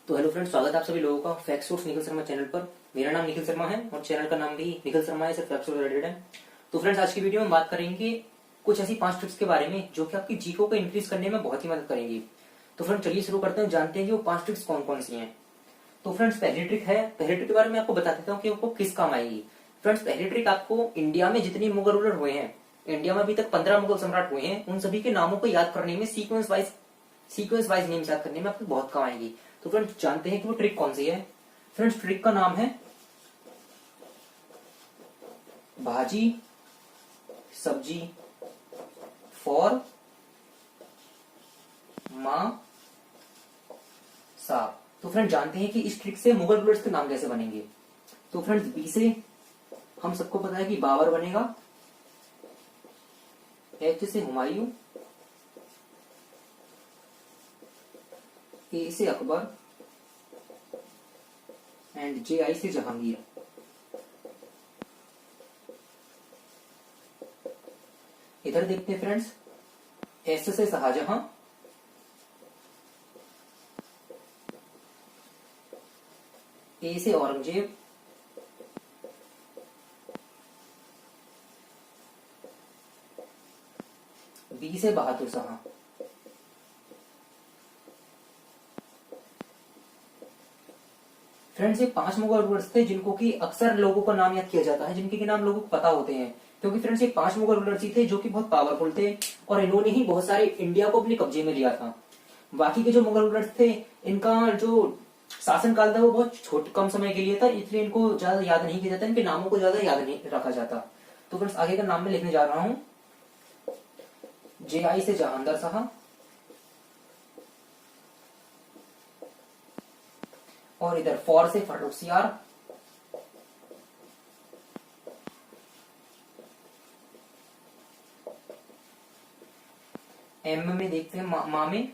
तो hello friends, स्वागत है आप सभी लोगों का fact source Nikhil Sharma channel पर। मेरा नाम निखिल शर्मा है और चैनल का नाम भी निखिल शर्मा है, सिर्फ फैक्ट सोर्स रिलेटेड है। तो फ्रेंड्स, आज की वीडियो में बात करेंगे कुछ ऐसी 5 ट्रिक्स के बारे में जो कि आपकी जीको को इंक्रीज करने में बहुत ही मदद करेंगी। तो फ्रेंड्स, चलिए शुरू करते हैं, जानते हैं कि वो 5 ट्रिक्स कौन कौन सी हैं। तो फ्रेंड्स, पहली ट्रिक के बारे में आपको बता देता हूँ कि आपको किस काम आएगी। फ्रेंड्स, पहली ट्रिक आपको इंडिया में जितने मुगल रूलर हुए हैं, इंडिया में अभी तक 15 मुगल सम्राट हुए हैं, उन सभी के नामों को याद करने में सीक्वेंस वाइज नेम्स याद करने में आपको बहुत काम आएगी। तो फ्रेंड्स, जानते हैं कि वो ट्रिक कौन सी है। फ्रेंड्स, ट्रिक का नाम है भाजी सब्जी फॉर मां साहब। तो फ्रेंड्स, जानते हैं कि इस ट्रिक से मुगल रूलर्स के नाम कैसे बनेंगे। तो फ्रेंड्स, बी से हम सबको पता है कि बाबर बनेगा, एच से हुमायूं, ए से अकबर एंड जे आई से जहांगीर। इधर देखते हैं फ्रेंड्स, एस से शाहजहां, ए से औरंगजेब, बी से बहादुर शाह। फ्रेंड्स, ये 5 मुगल रूलर्स थे जिनको कि अक्सर लोगों का नाम याद किया जाता है, जिनके के नाम लोगों को पता होते हैं, क्योंकि फ्रेंड्स ये 5 मुगल रूलर्स ही थे जो कि बहुत पावरफुल थे और इन्होंने ही बहुत सारे इंडिया को अपने कब्जे में लिया था। बाकी के जो मुगल रूलर्स थे, इनका जो शासनकाल था वो बहुत कम समय के लिए था, इसलिए इनको ज्यादा याद नहीं किया जाता, इनके नामों को ज्यादा याद नहीं रखा जाता। तो फ्रेंड्स, आगे का नाम मैं लिखने जा रहा हूं। जे आई से जहांदर शाह, और इधर फॉर से फर्रुखसियार, एम में देखते हैं माँ में,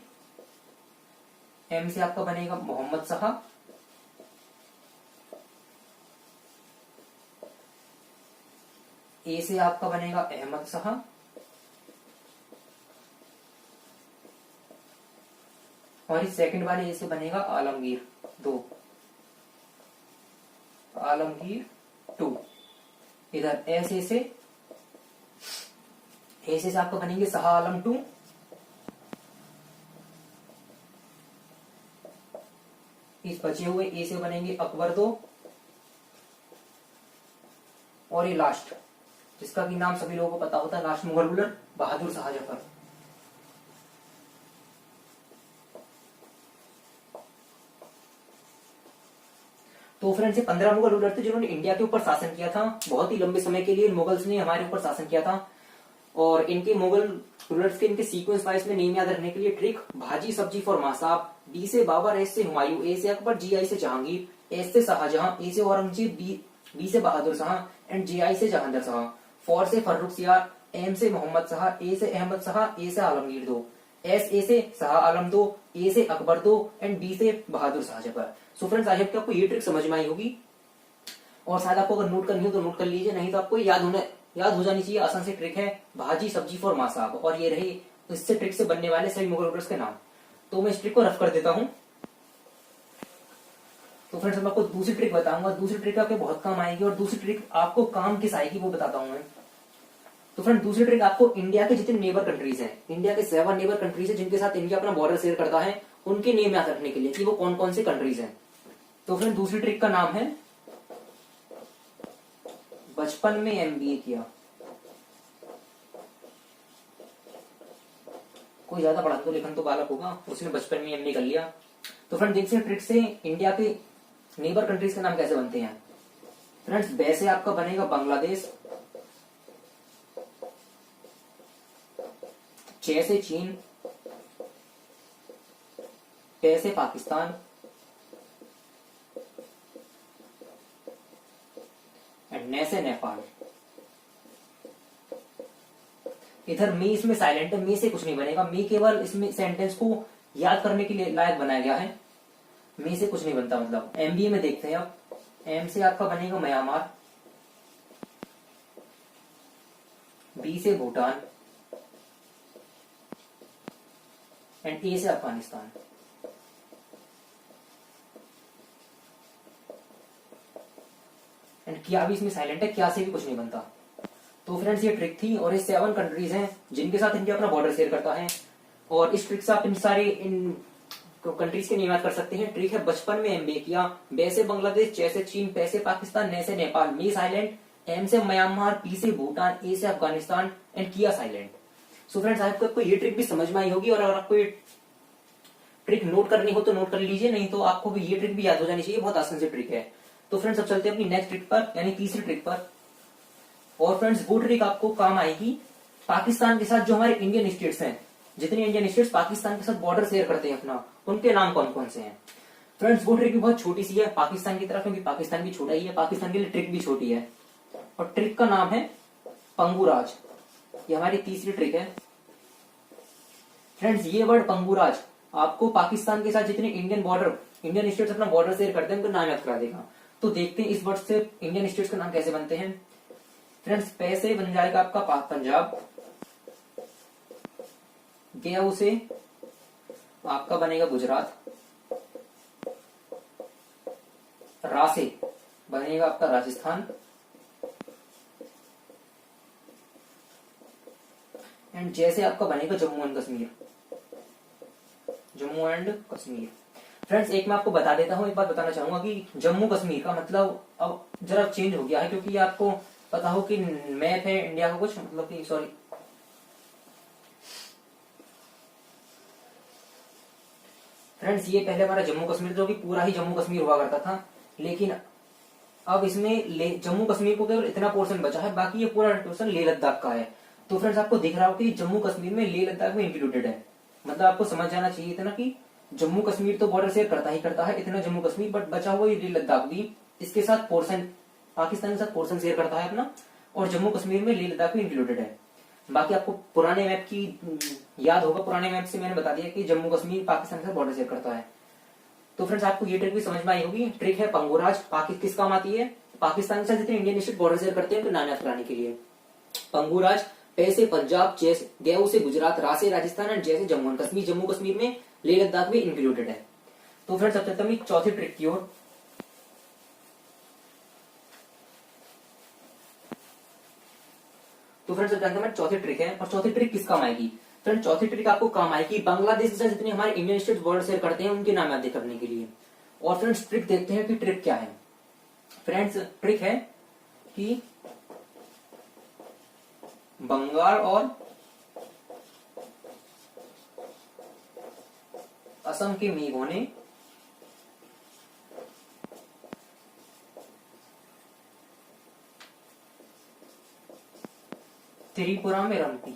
एम से आपका बनेगा मोहम्मद शाह, ए से आपका बनेगा अहमद शाह, और इस सेकंड वाले ए से बनेगा आलमगीर 2, आलमगीर 2। इधर ए से आपका बनेंगे शाह आलम 2, इस बचे हुए ए से बनेंगे अकबर 2, और ये लास्ट जिसका भी नाम सभी लोगों को पता होता है, लास्ट मुगल रूलर बहादुर शाह जफर। तो फ्रेंड्स, ये 15 मुगल रूलर थे जिन्होंने इंडिया के ऊपर शासन किया था। बहुत ही लंबे समय के लिए मुगल्स ने हमारे ऊपर शासन किया था, और इनके मुगल रूलर्स के इनके सीक्वेंस वाइज में नेम याद रखने के लिए ट्रिक भाजी सब्जी फॉर मां साहब, बी से बाबर, एस से हुमायूं, ए से अकबर, जी आई से जहांगीर, एस से शाहजहां, ए से औरंगजेब, बी से बहादुर शाह एंड जे आई से जहांदर शाह, फॉर से फर्रुखसियार, एम से मोहम्मद शाह, ए से अहमद शाह, ए से आलमगीर 2, एस ए से शाह आलम 2, ए से अकबर 2 एंड बी से Bahadur Shah Zafar. So friends, I hope कि आपको ये ट्रिक समझ में आई होगी, और शायद आपको अगर नोट करनी हो तो नोट कर लीजिए, नहीं तो आपको याद हो जानी चाहिए। आसान सी ट्रिक है, भाजी सब्जी फॉर मां साहब, और ये रही इससे ट्रिक से बनने वाले सभी मुगल रूलर्स के नाम। तो मैं इस ट्रिक को रफ कर देता हूं। तो फ्रेंड्स, मैं आपको दूसरी ट्रिक बताऊंगा, दूसरी ट्रिक आपके बहुत काम आएगी, और दूसरी ट्रिक आपको काम किस आएगी वो बताता हूं मैं। तो फ्रेंड, दूसरी ट्रिक आपको इंडिया के जितने नेबर कंट्रीज हैं, इंडिया के 7 नेबर कंट्रीज है जिनके साथ इंडिया अपना बॉर्डर शेयर करता है, उनके नेम याद रखने के लिए कि वो कौन कौन से कंट्रीज हैं। तो फ्रेंड, दूसरी ट्रिक का नाम है बचपन में एमबीए किया। कोई ज्यादा पढ़ा तो लिखन तो बालक होगा, उसने बचपन में एमबीए कर लिया। तो फ्रेंड, देखते हैं ट्रिक से इंडिया के नेबर कंट्रीज के नाम कैसे बनते हैं। फ्रेंड्स, बे से आपका बनेगा बांग्लादेश, चे से चीन, पे से पाकिस्तान एंड ने से नेपाल। इधर मी इसमें साइलेंट है, मी से कुछ नहीं बनेगा, मी केवल इसमें सेंटेंस को याद करने के लिए लायक बनाया गया है, मी से कुछ नहीं बनता। मतलब एमबीए में देखते हैं अब, एम से आपका बनेगा म्यांमार, बी से भूटान एंड ए से अफगानिस्तान। एंड किया भी इसमें साइलेंट है, क्या से भी कुछ नहीं बनता। तो फ्रेंड्स ये ट्रिक थी, और ये 7 कंट्रीज हैं जिनके साथ इंडिया अपना बॉर्डर शेयर करता है। और इस ट्रिक से आप इन कंट्रीज के नाम याद कर सकते हैं। ट्रिक है बचपन में एमबीए किया, बे से बांग्लादेश, चे से चीन, पै से पाकिस्तान, ने से नेपाल, मी साइलेंट, एम से म्यांमार, पी से भूटान, ए से अफगानिस्तान एंड किया साइलेंट। सो फ्रेंड्स आपको ये ट्रिक भी समझ में आई होगी, और अगर आपको ये ट्रिक नोट करनी हो तो नोट कर लीजिए, नहीं तो आपको भी ये ट्रिक भी याद हो जानी चाहिए, बहुत आसान सी ट्रिक है। तो फ्रेंड्स अब चलते हैं अपनी नेक्स्ट ट्रिक पर, यानी तीसरी ट्रिक पर। और फ्रेंड्स वो ट्रिक आपको काम आएगी पाकिस्तान के साथ जो हमारे इंडियन स्टेट्स हैं, जितने इंडियन स्टेट्स पाकिस्तान के साथ बॉर्डर शेयर करते हैं अपना, उनके नाम कौन कौन से हैं। फ्रेंड्स वो ट्रिक भी बहुत छोटी सी है पाकिस्तान की तरफ, क्योंकि पाकिस्तान भी छोटा ही है, पाकिस्तान के लिए ट्रिक भी छोटी है। और ट्रिक का नाम है पंगुराज। ये हमारी तीसरी ट्रिक है। फ्रेंड्स ये वर्ड पंगुराज आपको पाकिस्तान के साथ जितने इंडियन स्टेट्स अपना बॉर्डर शेयर करते हैं उनका नाम याद करा देगा। तो देखते हैं इस वर्ड से इंडियन स्टेट्स का नाम कैसे बनते हैं। फ्रेंड्स पै से बन जाएगा आपका पंजाब, गेहूं से आपका बनेगा गुजरात, रा से बनेगा आपका राजस्थान, एंड जैसे आपका बनेगा Jammu and Kashmir. Jammu and Kashmir. Friends एक मैं आपको बता देता हूं, एक बात बताना चाहूंगा कि जम्मू कश्मीर का मतलब अब जरा चेंज हो गया है, क्योंकि आपको पता हो कि मैप है इंडिया का कुछ, मतलब कि सॉरी फ्रेंड्स ये पहले हमारा जम्मू कश्मीर जो कि पूरा ही जम्मू कश्मीर हुआ करता था, लेकिन अब इसमें जम्मू कश्मीर को केवल इतना पोर्शन बचा है, बाकी ये पूरा पोर्शन लेह लद्दाख का है। तो फ्रेंड्स आपको दिख रहा हो कि जम्मू कश्मीर में लेह लद्दाख में इंक्लूडेड है। मतलब आपको समझ जाना चाहिए था ना कि जम्मू कश्मीर तो बॉर्डर शेयर करता ही करता है, इतना जम्मू कश्मीर, बट बचा हुआ ये लेह लद्दाख भी इसके साथ पोर्शन, पाकिस्तान के साथ पोर्शन शेयर करता है अपना, और जम्मू कश्मीर में लेह लद्दाख भी इंक्लूडेड है। बाकी आपको पुराने मैप की याद होगा, पुराने मैप से मैंने बता दिया कि जम्मू कश्मीर पाकिस्तान के साथ बॉर्डर शेयर करता है। तो फ्रेंड्स आपको ये ट्रिक भी समझ में आई होगी। ट्रिक है पंगुराज, किस काम आती है, पाकिस्तान के साथ जितने इंडियन स्टेट बॉर्डर शेयर करते हैं उनको नाम याद कराने के लिए। पंगुराज पै से पंजाब, गेहूं से गुजरात, रा से राजस्थान एंड जैसे जम्मू एंड कश्मीर। जम्मू कश्मीर में लेह लद्दाख भी इंक्लूडेड है। तो फ्रेंड्स अब चलते हैं चौथी ट्रिक की ओर। तो फ्रेंड्स अब जानते हैं चौथी ट्रिक है, और चौथी ट्रिक किस काम आएगी। फ्रेंड्स चौथी ट्रिक आपको काम आएगी बांग्लादेश से जितने हमारे इंडियन स्टेट बॉर्डर शेयर करते हैं उनके नाम याद करने के लिए। और फ्रेंड्स ट्रिक देखते हैं कि ट्रिक क्या है। फ्रेंड्स ट्रिक है कि बंगाल और असम के मेघों ने त्रिपुरा में रंपी।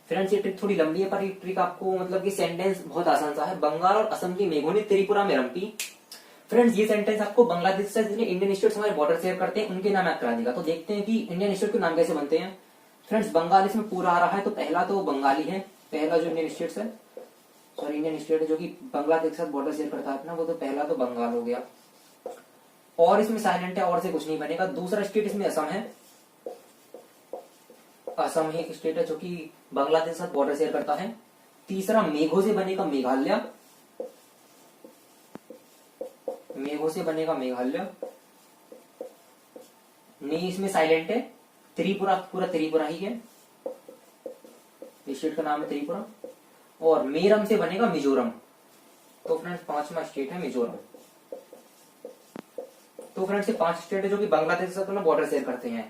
फ्रेंड्स ये ट्रिक थोड़ी लंबी है, पर ये ट्रिक आपको मतलब कि सेंटेंस बहुत आसान सा है। बंगाल और असम के मेघों ने त्रिपुरा में रंपी। फ्रेंड्स ये सेंटेंस आपको बांग्लादेश से जितने इंडियन स्टेट्स हमारे बॉर्डर शेयर करते हैं उनके नाम याद करा देगा। तो देखते हैं कि इंडियन स्टेट के नाम कैसे बनते हैं। फ्रेंड्स बंगाल इसमें पूरा आ रहा है, तो पहला तो बंगाली है, पहला जो इंडियन स्टेट्स है, सॉरी इंडियन स्टेट है जो कि बांग्लादेश के साथ बॉर्डर शेयर करता है ना, वो तो पहला तो बंगाल हो गया। और इसमें साइलेंट है, और से कुछ नहीं बनेगा। दूसरा स्टेट इसमें असम है, असम ही एक स्टेट है जो कि बांग्लादेश के साथ बॉर्डर शेयर करता है। तीसरा मेघों से बनेगा मेघालय, मेघों से बनेगा मेघालय। नहीं इसमें साइलेंट है, त्रिपुरा, पूरा त्रिपुरा ही है, स्टेट का नाम है त्रिपुरा। और मेरम से बनेगा मिजोरम। तो फ्रेंड्स पांचवा स्टेट है मिजोरम। तो फ्रेंड्स ये 5 स्टेट है जो कि बांग्लादेश के साथ अपना बॉर्डर शेयर करते हैं।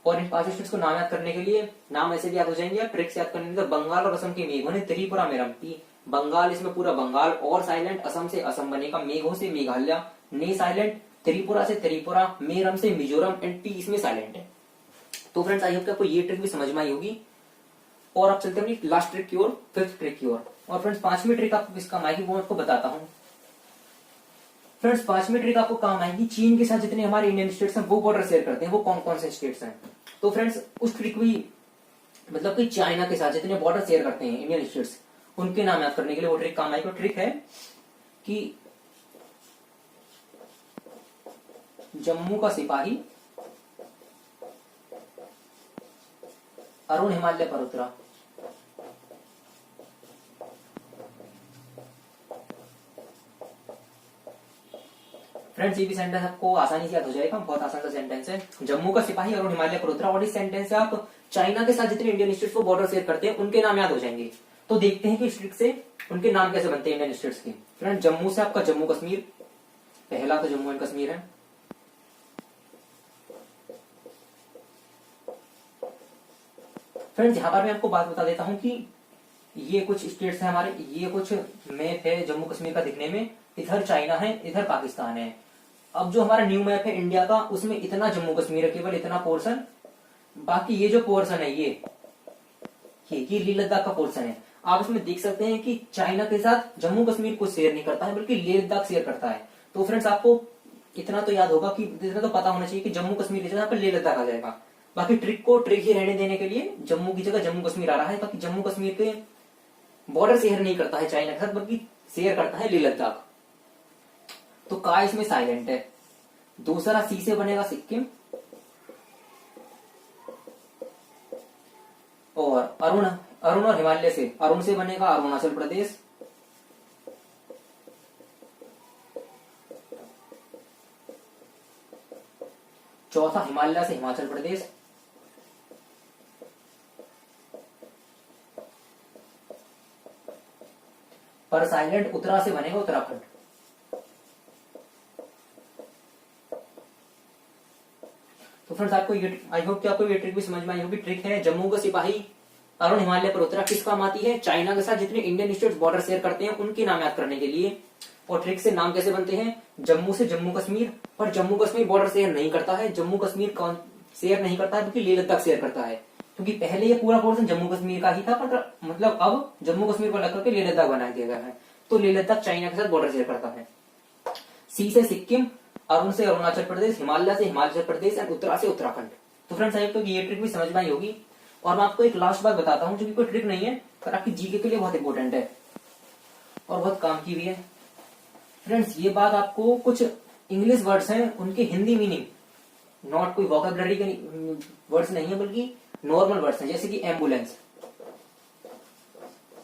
और इन 5 स्टेट्स को नाम याद करने के लिए नाम ऐसे भी याद हो जाएंगे, या ट्रिक से याद करने के लिए बंगाल और असम के मेघों ने त्रिपुरा में रंपी। बंगाल इसमें पूरा बंगाल और साइलेंट, असम से असम बनेगा, मेघों से मेघालय, ने साइलेंट, त्रिपुरा से त्रिपुरा, मेरम से मिजोरम एंड टी इसमें साइलेंट है। तो फ्रेंड्स आई होप आपको ये ट्रिक भी समझ में आई होगी। और अब चलते हैं लास्ट ट्रिक की ओर, 5th ट्रिक की ओर। और फ्रेंड्स 5वीं ट्रिक आपको किस काम आएगी वो आपको बताता हूं। फ्रेंड्स 5वीं ट्रिक आपको काम आएगी चीन के साथ जितने हमारे इंडियन स्टेट्स हैं वो बॉर्डर शेयर करते हैं, वो कौन कौन से स्टेट्स हैं। तो फ्रेंड्स उस ट्रिक भी मतलब कि चाइना के साथ जितने बॉर्डर शेयर करते हैं इंडियन स्टेट्स उनके नाम याद करने के लिए वो ट्रिक काम आएगी। वो ट्रिक है कि जम्मू का सिपाही अरुण हिमालय पर उतरा। फ्रेंड्स ये भी सेंटेंस आपको आसानी से याद हो जाएगा, बहुत आसान सा सेंटेंस है। जम्मू का सिपाही और हिमालय पर उतरा। और इस सेंटेंस से आप चाइना के साथ जितने इंडियन स्टेट्स को बॉर्डर शेयर करते हैं उनके नाम याद हो जाएंगे। तो देखते हैं कि इस ट्रिक से उनके नाम कैसे बनते हैं इंडियन स्टेट्स के। फ्रेंड जम्मू से आपका जम्मू कश्मीर, पहला तो जम्मू एंड कश्मीर है। फ्रेंड्स यहाँ पर मैं आपको बात बता देता हूं कि ये कुछ स्टेट्स हैं हमारे, ये कुछ मैप है जम्मू कश्मीर का दिखने में, इधर चाइना है, इधर पाकिस्तान है। अब जो हमारा न्यू मैप है इंडिया का, उसमें इतना जम्मू कश्मीर है, केवल इतना पोर्शन, बाकी ये जो पोर्शन है ये लेह लद्दाख का पोर्शन है। आप इसमें देख सकते हैं कि चाइना के साथ जम्मू कश्मीर को शेयर नहीं करता है, बल्कि लेह लद्दाख शेयर करता है। तो फ्रेंड्स आपको इतना तो याद होगा कि इतना तो पता होना चाहिए कि जम्मू कश्मीर की जगह पर लेह लद्दाख आ जाएगा। बाकी ट्रिक को ट्रिक ही रहने देने के लिए जम्मू की जगह जम्मू कश्मीर आ रहा है। बाकी जम्मू कश्मीर के बॉर्डर शेयर नहीं करता है चाइना के साथ, बल्कि शेयर करता है लेह लद्दाख। तो का इसमें साइलेंट है। दूसरा सी से बनेगा सिक्किम, और अरुण और हिमालय से, अरुण से बनेगा अरुणाचल प्रदेश, चौथा हिमालय से हिमाचल प्रदेश, पर साइलेंट उत्तरा से बनेगा उत्तराखंड। तो फ्रेंड्स आपको ये, आई होप कि आपको ये ट्रिक भी समझ में आई होगी। ट्रिक है जम्मू का सिपाही अरुण हिमालय पर उतरा किस काम आती है? चाइना के साथ जितने इंडियन स्टेट्स बॉर्डर शेयर करते हैं उनके नाम याद करने के लिए। और ट्रिक से नाम कैसे बनते हैं? जम्मू से जम्मू कश्मीर, पर जम्मू कश्मीर बॉर्डर शेयर नहीं करता है, जम्मू कश्मीर कौन शेयर नहीं करता है, बल्कि लेह लद्दाख शेयर करता है। क्योंकि पहले ये पूरा पोर्शन जम्मू कश्मीर का ही था, पर मतलब अब जम्मू कश्मीर को अलग करके लेह लद्दाख बना दिया गया है। तो लेह लद्दाख चाइना के साथ बॉर्डर शेयर करता है। सी से सिक्किम, अरुण से अरुणाचल प्रदेश, हिमालय से हिमाचल प्रदेश एंड उत्तरा से उत्तराखंड। तो फ्रेंड्स आई तो ये ट्रिक भी समझ में आई होगी। और मैं आपको एक लास्ट बात बताता हूँ जो कि कोई ट्रिक नहीं है, पर आपकी जीके के लिए बहुत इंपॉर्टेंट है और बहुत काम की भी है। फ्रेंड्स ये बात आपको, कुछ इंग्लिश वर्ड्स हैं उनकी हिंदी मीनिंग, नॉट कोई वोकैबुलरी के वर्ड्स नहीं है, बल्कि नॉर्मल वर्ड्स हैं। जैसे कि एम्बुलेंस,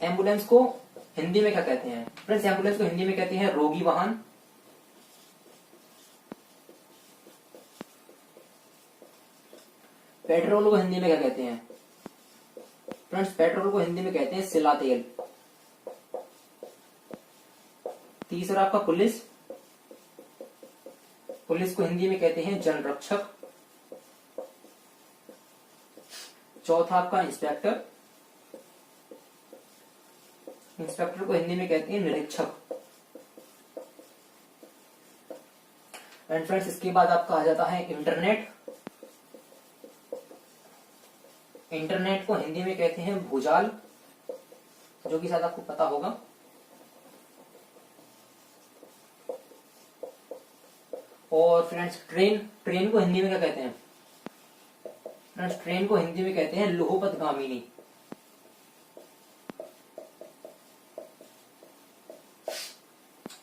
एम्बुलेंस को हिंदी में क्या कहते हैं? फ्रेंड्स एम्बुलेंस को हिंदी में कहते हैं रोगी वाहन। पेट्रोल को हिंदी में क्या कहते हैं? फ्रेंड्स पेट्रोल को हिंदी में कहते हैं सिला तेल। तीसरा आपका पुलिस, पुलिस को हिंदी में कहते हैं जनरक्षक। चौथा आपका इंस्पेक्टर, इंस्पेक्टर को हिंदी में कहते हैं निरीक्षक। एंड फ्रेंड्स इसके बाद आपका आ जाता है इंटरनेट। इंटरनेट को हिंदी में कहते हैं भूजाल, जो कि शायद आपको पता होगा। और फ्रेंड्स ट्रेन, ट्रेन को हिंदी में क्या कहते हैं? फ्रेंड्स ट्रेन को हिंदी में कहते हैं लोहपथगामिनी।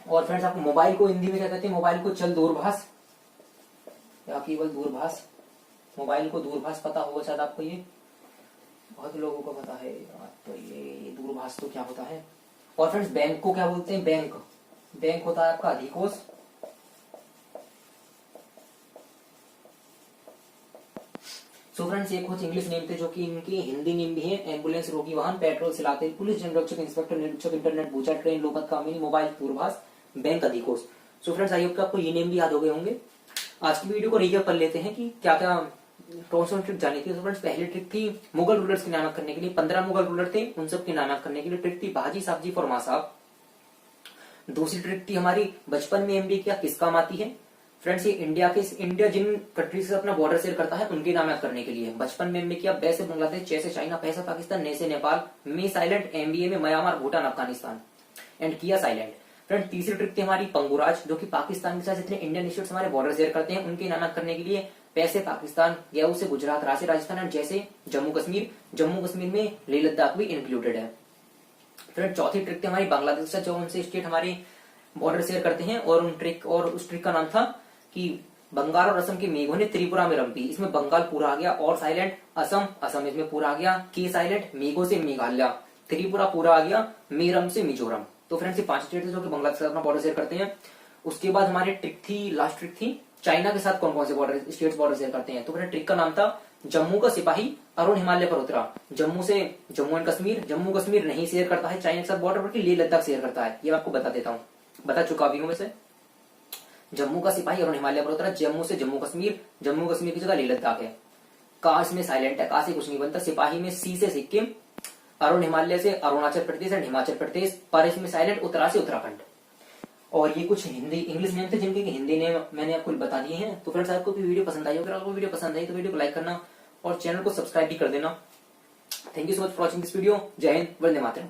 और फ्रेंड्स आपको मोबाइल को हिंदी में क्या कहते हैं? मोबाइल को चल दूरभाष या केवल दूरभाष। मोबाइल को दूरभाष पता होगा शायद आपको, ये बहुत लोगों को पता है। तो ये दूरभाष तो क्या होता है? और फ्रेंड्स बैंक को क्या बोलते हैं? बैंक, बैंक होता है आपका अधिकोष। सो फ्रेंड्स ये कुछ इंग्लिश नेम थे जो कि इनके हिंदी नेम भी है। एम्बुलेंस रोगी वाहन, पेट्रोल सिला तेल, पुलिस जनरक्षक, इंस्पेक्टर निरीक्षक, इंटरनेट भूजा, ट्रेन लोहपथगामिनी, मोबाइल दूरभाष, बैंक अधिकोष। सो फ्रेंड्स आई होप कि आपको ये नेम भी याद हो गए होंगे। आज की वीडियो को रिकैप कर लेते हैं कि क्या क्या कौन सी ट्रिक जानी थी। तो फ्रेंड्स पहली ट्रिक थी मुगल रूलर्स के नाम याद करने के लिए, 15 मुगल रूलर थे, उन सब के नाम याद करने के लिए ट्रिक थी बाजी साहब और मां साहब। दूसरी ट्रिक थी हमारी बचपन में एमबी क्या किस काम आती है। फ्रेंड्स ये इंडिया जिन कंट्री से अपना बॉर्डर शेयर करता है उनके नाम याद करने के लिए। बचपन में एमबी किया, बै से बांग्लादेश, चे से चाइना, पै से पाकिस्तान, ने से नेपाल, में साइलेंट, एमबीए में म्यांमार, भूटान, अफगानिस्तान एंड किया साइलेंट। फ्रेंड तीसरी ट्रिक थी हमारी पंगुराज, जो कि पाकिस्तान के साथ जितने इंडियन स्टेट्स हमारे बॉर्डर शेयर करते हैं उनके नाम याद करने के लिए। पैसे पाकिस्तान, गेहूं से गुजरात, रा से राजस्थान एंड जैसे जम्मू कश्मीर, जम्मू कश्मीर में लेह लद्दाख भी इंक्लूडेड है। फ्रेंड चौथी ट्रिक थी हमारी बांग्लादेश से जो उनसे स्टेट हमारे बॉर्डर शेयर करते हैं, और उस ट्रिक का नाम था कि बंगाल और असम के मेघों ने त्रिपुरा में रंपी। इसमें बंगाल पूरा आ गया, और साइलेंट असम इसमें पूरा आ गया, के साइलेंट मेघों से मेघालय, त्रिपुरा पूरा आ गया, मेरम से मिजोरम। तो फ्रेंड्स ये 5 स्टेट जो कि बांग्लादेश से अपना बॉर्डर शेयर करते हैं। उसके बाद हमारे ट्रिक थी, लास्ट ट्रिक थी चाइना के साथ कौन कौन से बॉर्डर स्टेट्स बॉर्डर शेयर करते हैं। तो मेरा ट्रिक का नाम था जम्मू का सिपाही अरुण हिमालय पर उतरा। जम्मू से जम्मू एंड कश्मीर, जम्मू कश्मीर नहीं शेयर करता है चाइना के साथ बॉर्डर, बल्कि लेह लद्दाख शेयर करता है। ये मैं आपको बता देता हूँ, बता चुका भी हूं वैसे। जम्मू का सिपाही अरुण हिमालय पर उतरा, जम्मू से जम्मू कश्मीर, जम्मू कश्मीर की जगह लेह लद्दाख है। काश में साइलेंट है, का से कुछ नहीं बनता। सिपाही में सी से सिक्किम, अरुण हिमालय से अरुणाचल प्रदेश एंड हिमाचल प्रदेश, पर इसमें साइलेंट उत्तरा से उत्तराखंड। और ये कुछ हिंदी इंग्लिश नेम थे जिनके हिंदी नेम मैंने आपको बता दिए हैं। तो फ्रेंड्स आपको वीडियो पसंद आई, अगर आपको वीडियो पसंद आई तो वीडियो को लाइक करना और चैनल को सब्सक्राइब भी कर देना। Thank you so much for watching this video. जय हिंद, वंदे मातरम।